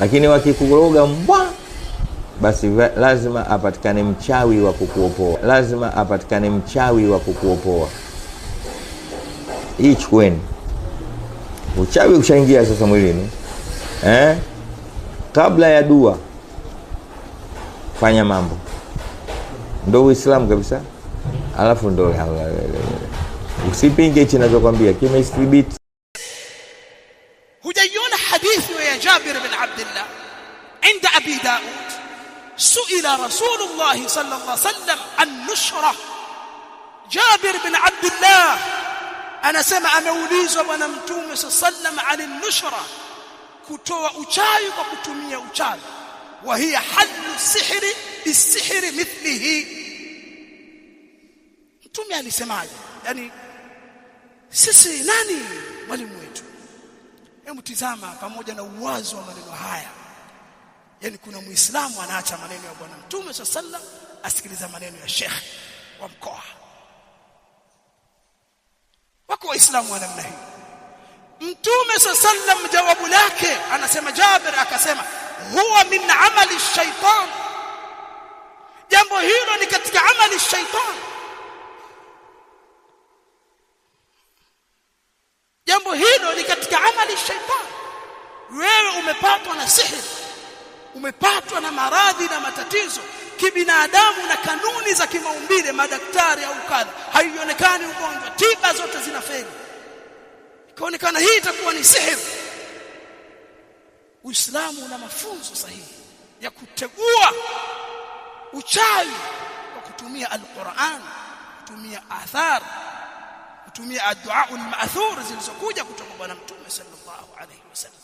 Lakini wakikuroga mbwa, basi lazima apatikane mchawi wa kukuopoa. Lazima apatikane mchawi wa kukuopoa. Hii chukueni. Uchawi ushaingia sasa mwilini. Kabla ya dua fanya mambo. Ndio Uislamu kabisa. Alafu ndio usipinge hichi ninachokwambia, kimethibiti. Hujaiona hadithi ya Jabir bin Abdullah عند أبي داود سئل رسول الله صلى الله عليه وسلم عن نشرة. جابر بن عبد الله أنا سمع موليز وانا متوم صلى الله عليه وسلم عن النشرة كتوى أشاي وكتومية أشاي وهي حل السحر بالسحر مثله. متوم يعني سمعي يعني sisi nani mwalimu wetu? Hebu tizama pamoja na uwazo wa maneno haya. Yani kuna Muislamu anaacha maneno ya Bwana Mtume sallallahu asikiliza maneno ya Sheikh wa mkoa. Wako Waislamu wa namna hii. Mtume sallallahu jawabu lake anasema, Jabir akasema huwa min amali shaitan. Jambo hilo ni katika amali shaitan. Jambo hilo ni katika amali shaitan. Wewe umepatwa na sihiri, umepatwa na maradhi na matatizo kibinadamu na kanuni za kimaumbile, madaktari au kadha, haionekani ugonjwa, tiba zote zinafeli, ikaonekana hii itakuwa ni sihiri. Uislamu una mafunzo sahihi ya kutegua uchawi kwa kutumia Al-Qur'an, kutumia athar, kutumia ad-du'a al-ma'thur zilizokuja kutoka kwa Bwana Mtume sallallahu alayhi wasallam.